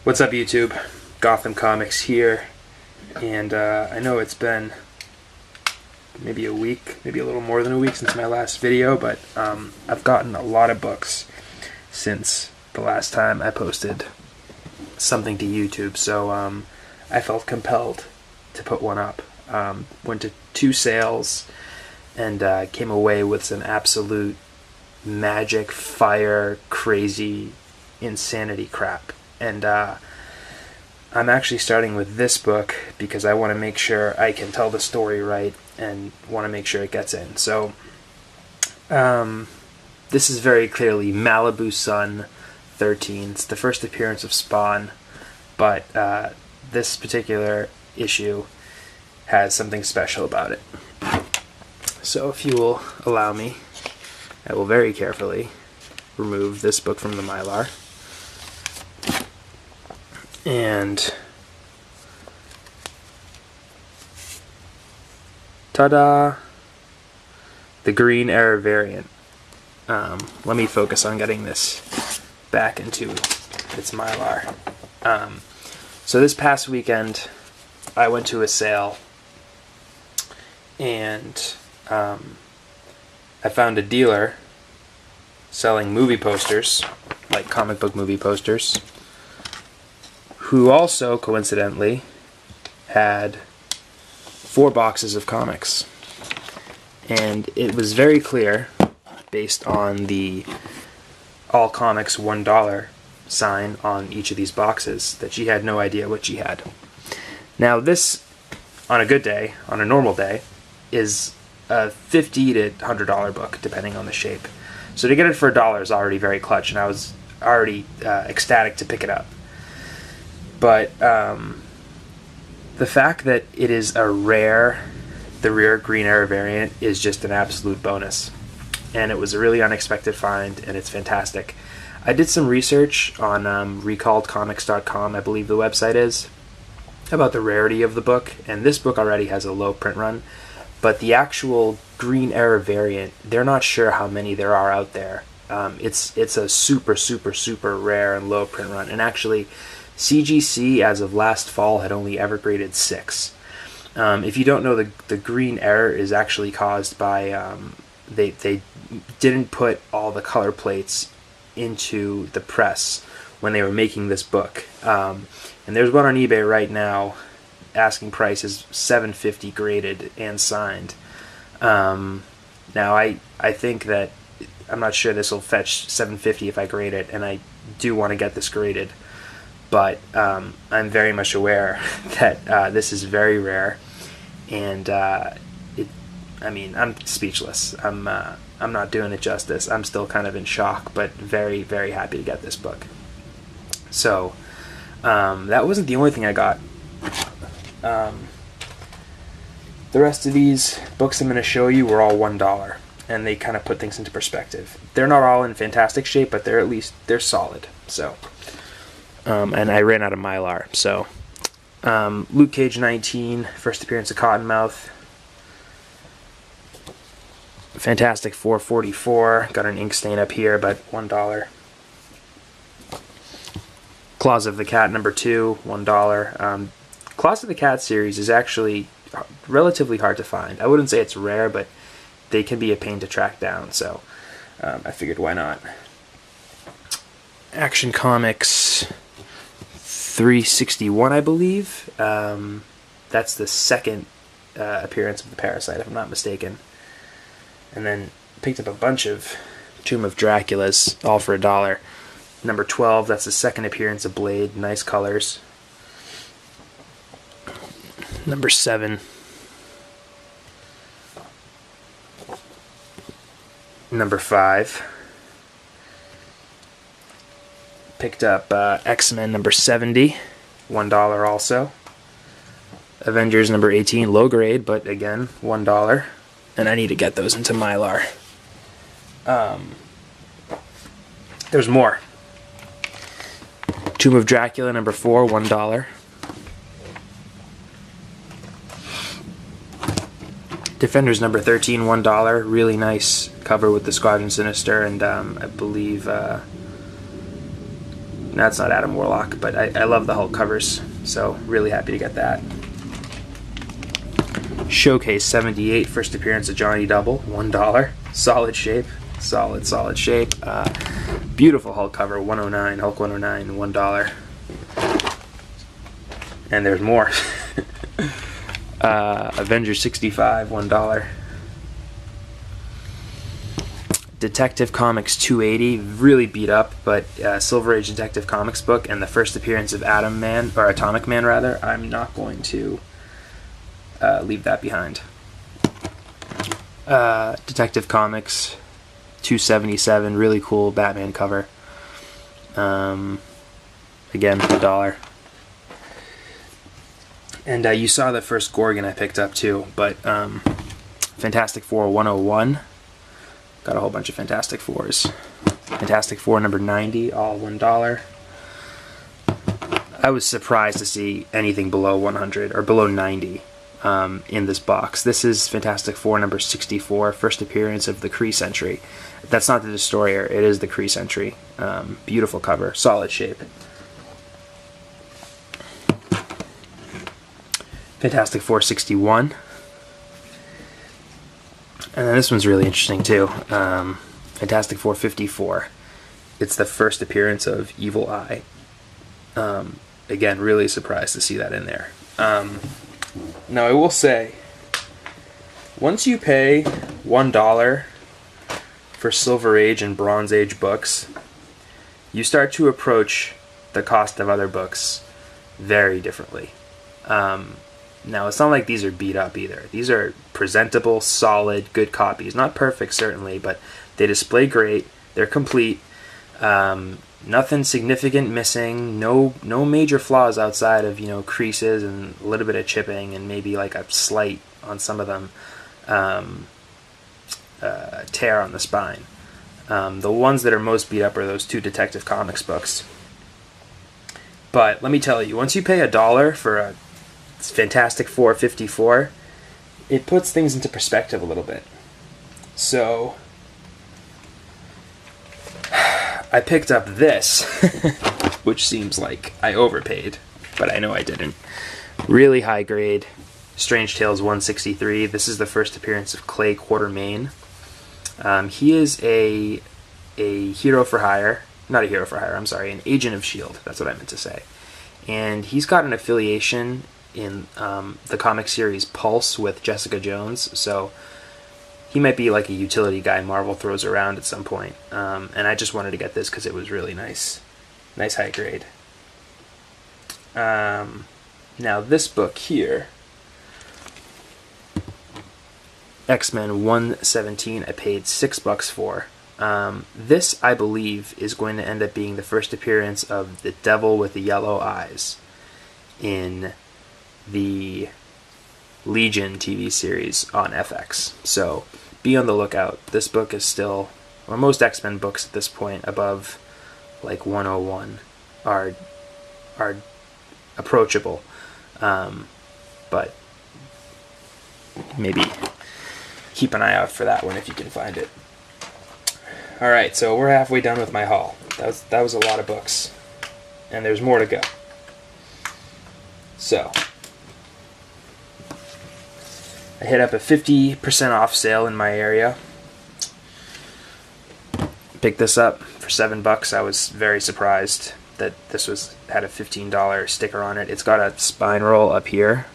What's up, YouTube? Gotham Comics here, and I know it's been maybe a week, maybe a little more than a week since my last video, but I've gotten a lot of books since the last time I posted something to YouTube, so I felt compelled to put one up. Went to 2 sales and came away with some absolute magic, fire, crazy, insanity crap. And I'm actually starting with this book because I want to make sure I can tell the story right and want to make sure it gets in. So this is very clearly Malibu Sun 13. It's the first appearance of Spawn, but this particular issue has something special about it. So if you will allow me, I will very carefully remove this book from the Mylar. And ta-da! The Green Arrow variant. Let me focus on getting this back into its Mylar. So this past weekend, I went to a sale, and I found a dealer selling movie posters, like comic book movie posters, who also, coincidentally, had 4 boxes of comics. And it was very clear, based on the All Comics $1 sign on each of these boxes, that she had no idea what she had. Now this, on a good day, on a normal day, is a $50 to $100 book, depending on the shape. So to get it for $1 is already very clutch, and I was already ecstatic to pick it up. But the fact that it is a rare, the rare Green Arrow variant, is just an absolute bonus. And it was a really unexpected find, and it's fantastic. I did some research on recalledcomics.com, I believe the website is, about the rarity of the book, and this book already has a low print run. But the actual Green Arrow variant, they're not sure how many there are out there. It's a super, super, super rare and low print run. And actually, CGC, as of last fall, had only ever graded 6. If you don't know, the green error is actually caused by they didn't put all the color plates into the press when they were making this book. And there's one on eBay right now. Asking price is $7.50 graded and signed. Now I think that I'm not sure this will fetch $7.50 if I grade it, and I do want to get this graded. But I'm very much aware that this is very rare, and I mean, I'm speechless. I'm not doing it justice. I'm still kind of in shock, but very, very happy to get this book. So that wasn't the only thing I got. The rest of these books I'm going to show you were all $1, and they kind of put things into perspective. They're not all in fantastic shape, but they're solid. So. And I ran out of Mylar. So, Luke Cage 19, first appearance of Cottonmouth. Fantastic 444, got an ink stain up here, but $1. Claws of the Cat number 2, $1. Claws of the Cat series is actually relatively hard to find. I wouldn't say it's rare, but they can be a pain to track down, so I figured why not. Action Comics 361, I believe. That's the second appearance of the Parasite, if I'm not mistaken. And then picked up a bunch of Tomb of Draculas, all for $1. Number 12, that's the second appearance of Blade, nice colors. Number 7. Number 5. Picked up X-Men number 70, $1 also. Avengers number 18, low grade, but again, $1. And I need to get those into Mylar. There's more. Tomb of Dracula number 4, $1. Defenders number 13, $1. Really nice cover with the Squadron Sinister and I believe... no, That's not Adam Warlock, but I love the Hulk covers, so really happy to get that. Showcase 78, first appearance of Johnny Double, $1. Solid shape, solid shape. Beautiful Hulk cover, 109, Hulk 109, $1. And there's more. Avengers 65, $1. Detective Comics 280, really beat up, but Silver Age Detective Comics book and the first appearance of Atom Man, or Atomic Man rather. I'm not going to leave that behind. Detective Comics 277, really cool Batman cover. Again, $1. And you saw the first Gorgon I picked up too, but Fantastic Four 101. Got a whole bunch of Fantastic Fours. Fantastic Four number 90, all $1. I was surprised to see anything below 100 or below 90 in this box. This is Fantastic Four number 64, first appearance of the Kree Sentry. That's not the Destroyer, it is the Kree Sentry. Beautiful cover, solid shape. Fantastic Four 61. And then this one's really interesting too. Fantastic Four 54. It's the first appearance of Evil Eye. Again, really surprised to see that in there. Now I will say, once you pay $1 for Silver Age and Bronze Age books, you start to approach the cost of other books very differently. Now, it's not like these are beat up either. These are presentable, solid, good copies. Not perfect, certainly, but they display great. They're complete. Nothing significant missing. No major flaws outside of, creases and a little bit of chipping and maybe like a slight on some of them tear on the spine. The ones that are most beat up are those two Detective Comics books. But let me tell you, once you pay $1 for a Fantastic Four 54, it puts things into perspective a little bit. So I picked up this, which seems like I overpaid, but I know I didn't. Really high grade, Strange Tales 163. This is the first appearance of Clay Quartermain. He is a hero for hire, not a hero for hire, I'm sorry, an agent of S.H.I.E.L.D., that's what I meant to say. And he's got an affiliation in the comic series Pulse with Jessica Jones, so he might be like a utility guy Marvel throws around at some point. And I just wanted to get this because it was really nice high grade. Now this book here, X-Men 117, I paid $6 for. This, I believe, is going to end up being the first appearance of the Devil with the Yellow Eyes in the Legion TV series on FX. So be on the lookout. This book is still, or most X-Men books at this point above like 101 are approachable. But maybe keep an eye out for that one if you can find it. Alright, so we're halfway done with my haul. That was a lot of books. And there's more to go. So I hit up a 50% off sale in my area. Picked this up for $7. I was very surprised that this had a $15 sticker on it. It's got a spine roll up here,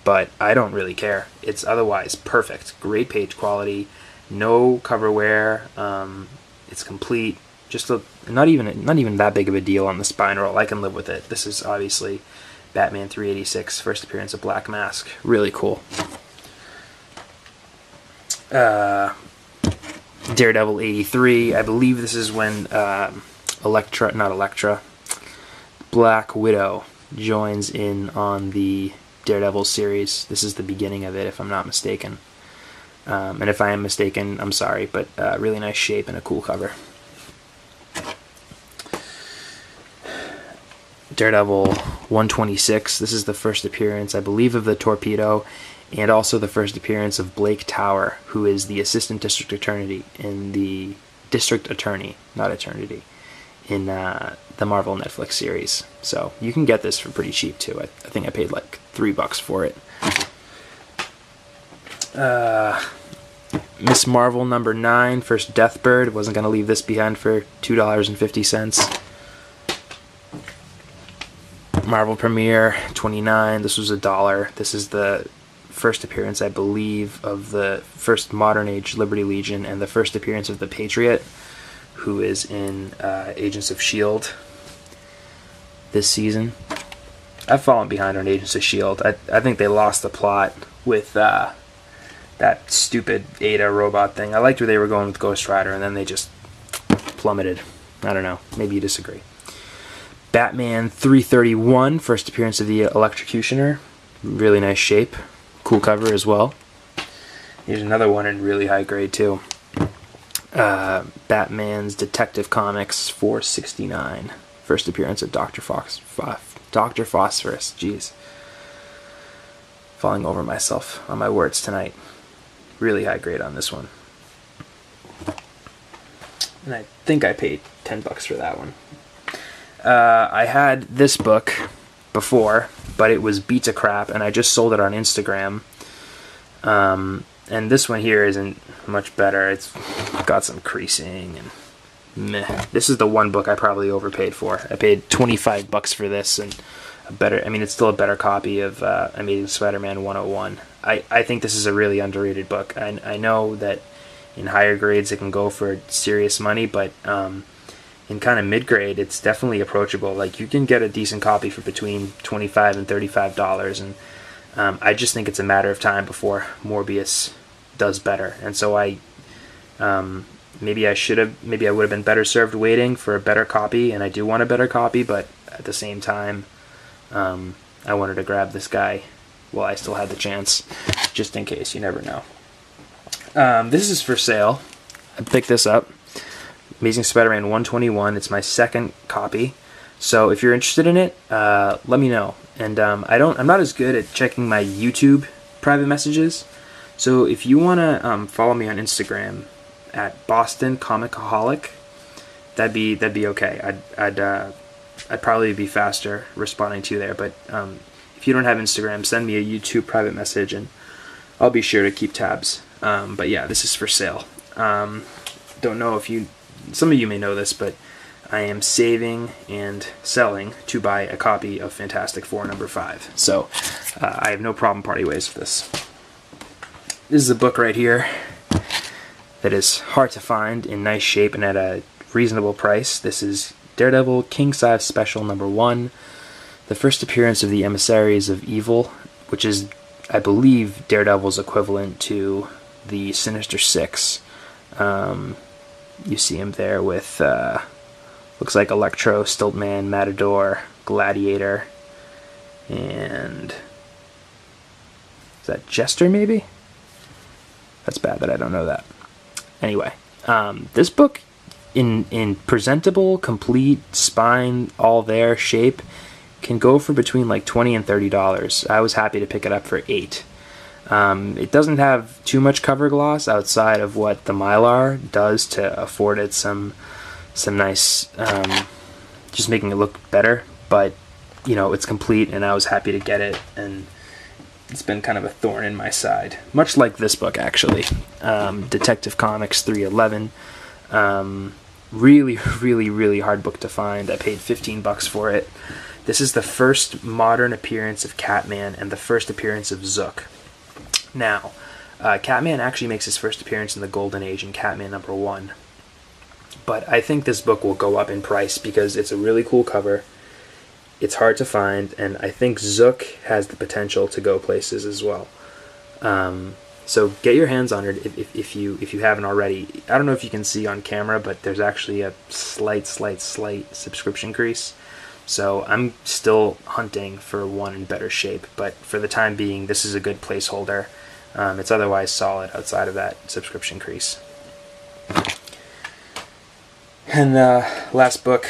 but I don't really care. It's otherwise perfect. Great page quality, no cover wear. It's complete. Just not even that big of a deal on the spine roll. I can live with it. This is obviously Batman 386, first appearance of Black Mask. Really cool. Daredevil 83. I believe this is when Black Widow joins in on the Daredevil series. This is the beginning of it, if I'm not mistaken. And if I am mistaken, I'm sorry, but really nice shape and a cool cover. Daredevil 126. This is the first appearance, I believe, of the Torpedo, and also the first appearance of Blake Tower, who is the Assistant District Attorney in the District Attorney, not Eternity, in the Marvel Netflix series. So you can get this for pretty cheap too. I think I paid like $3 for it. Miss Marvel #9, First Deathbird. Wasn't going to leave this behind for $2.50. Marvel Premiere 29. This was $1. This is the first appearance, I believe, of the first modern age Liberty Legion and the first appearance of the Patriot, who is in Agents of S.H.I.E.L.D. this season. I've fallen behind on Agents of S.H.I.E.L.D. I think they lost the plot with that stupid Ada robot thing. I liked where they were going with Ghost Rider, and then they just plummeted. I don't know. Maybe you disagree. Batman 331, first appearance of the Electrocutioner. Really nice shape. Cool cover as well. Here's another one in really high grade too. Batman's Detective Comics 469. First appearance of Dr. Phosphorus. Jeez. Falling over myself on my words tonight. Really high grade on this one. And I think I paid $10 for that one. I had this book before, but it was beat to crap, and I just sold it on Instagram. And this one here isn't much better. It's got some creasing and meh. This is the one book I probably overpaid for. I paid $25 for this, and it's still a better copy of Amazing Spider-Man 101. I think this is a really underrated book. I know that in higher grades it can go for serious money, but in kind of mid-grade, it's definitely approachable. Like, you can get a decent copy for between $25 and $35, and I just think it's a matter of time before Morbius does better. And so maybe I would have been better served waiting for a better copy, and I do want a better copy, but at the same time, I wanted to grab this guy while I still had the chance, just in case. You never know. This is for sale. I picked this up. Amazing Spider-Man 121. It's my second copy. So if you're interested in it, let me know. And I'm not as good at checking my YouTube private messages. So if you want to follow me on Instagram at Boston Comicaholic, that'd be okay. I'd probably be faster responding to you there. But if you don't have Instagram, send me a YouTube private message, and I'll be sure to keep tabs. But yeah, this is for sale. Don't know if some of you may know this, but I am saving and selling to buy a copy of Fantastic Four #5. So I have no problem parting ways with this. This is a book right here that is hard to find, in nice shape, and at a reasonable price. This is Daredevil King Size Special #1, the first appearance of the Emissaries of Evil, which is, I believe, Daredevil's equivalent to the Sinister Six. You see him there with, looks like Electro, Stiltman, Matador, Gladiator, and is that Jester, maybe? That's bad that I don't know that. Anyway, this book, in presentable, complete, spine, all there shape, can go for between like $20 and $30. I was happy to pick it up for $8. It doesn't have too much cover gloss outside of what the Mylar does to afford it some nice, just making it look better. But, it's complete, and I was happy to get it, and it's been kind of a thorn in my side. Much like this book, actually. Detective Comics 311. Really, really, really hard book to find. I paid $15 for it. This is the first modern appearance of Catman and the first appearance of Zook. Now, Catman actually makes his first appearance in the Golden Age in Catman #1. But I think this book will go up in price because it's a really cool cover. It's hard to find, and I think Zook has the potential to go places as well. So get your hands on it if you haven't already. I don't know if you can see on camera, but there's actually a slight subscription crease. So I'm still hunting for one in better shape, but for the time being, this is a good placeholder. It's otherwise solid outside of that subscription crease. And the last book,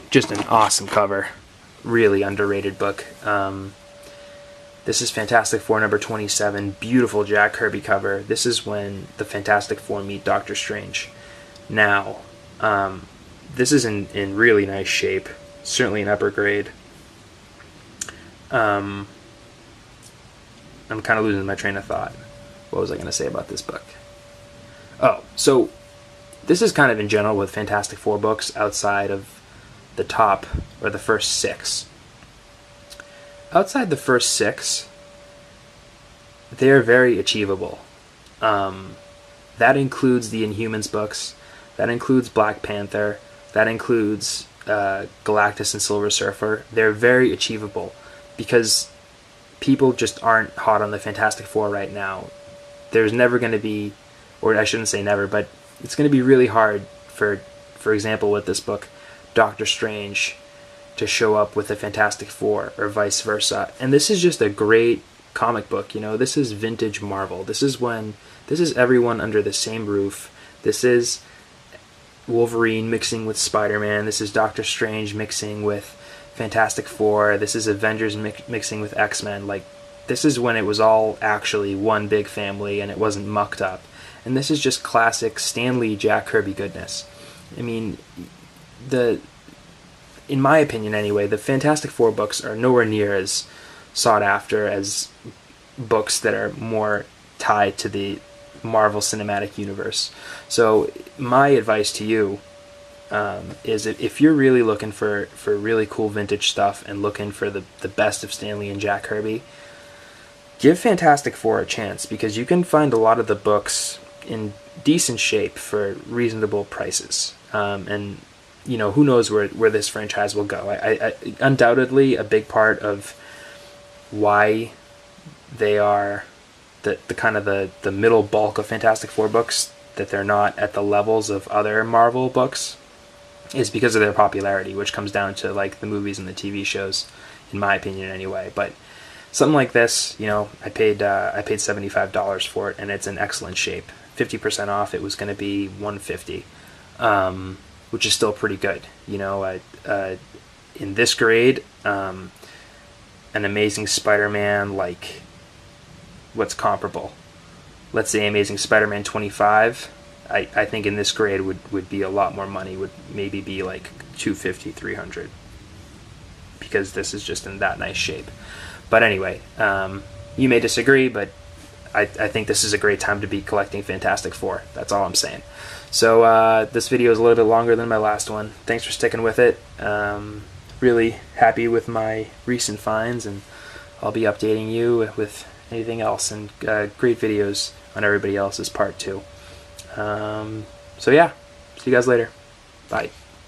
just an awesome cover, really underrated book. This is Fantastic Four #27, beautiful Jack Kirby cover. This is when the Fantastic Four meet Doctor Strange. Now, this is in really nice shape, certainly an upper grade. I'm kind of losing my train of thought. What was I going to say about this book? Oh, so this is kind of in general with Fantastic Four books outside of the top, or the first 6. Outside the first 6, they're very achievable. That includes the Inhumans books, that includes Black Panther, that includes Galactus and Silver Surfer. They're very achievable because people just aren't hot on the Fantastic Four right now. There's never going to be, or I shouldn't say never, but it's going to be really hard for example, with this book, Doctor Strange, to show up with the Fantastic Four, or vice versa. And this is just a great comic book. You know, this is vintage Marvel. This is everyone under the same roof. This is Wolverine mixing with Spider-Man. This is Doctor Strange mixing with Fantastic Four. This is Avengers mixing with X-Men. Like, this is when it was all actually one big family and it wasn't mucked up. And this is just classic Stan Lee, Jack Kirby goodness. I mean, in my opinion anyway, the Fantastic Four books are nowhere near as sought after as books that are more tied to the Marvel Cinematic Universe. So my advice to you is if you're really looking for really cool vintage stuff and looking for the best of Stan Lee and Jack Kirby, give Fantastic Four a chance, because you can find a lot of the books in decent shape for reasonable prices. And you know, who knows where this franchise will go. I undoubtedly a big part of why they are the kind of the middle bulk of Fantastic Four books, that they're not at the levels of other Marvel books, is because of their popularity, which comes down to like the movies and the TV shows, in my opinion anyway. But something like this, you know, I paid $75 for it, and it's in excellent shape. 50% off. It was going to be $150, which is still pretty good. You know, in this grade, an Amazing Spider-Man, like, what's comparable? Let's say Amazing Spider-Man 25. I think in this grade would be a lot more money. Would maybe be like $250, $300, because this is just in that nice shape. But anyway, you may disagree, but I think this is a great time to be collecting Fantastic Four. That's all I'm saying. So this video is a little bit longer than my last one. Thanks for sticking with it. Really happy with my recent finds, and I'll be updating you with anything else, and great videos on everybody else's part too. So yeah, see you guys later. Bye.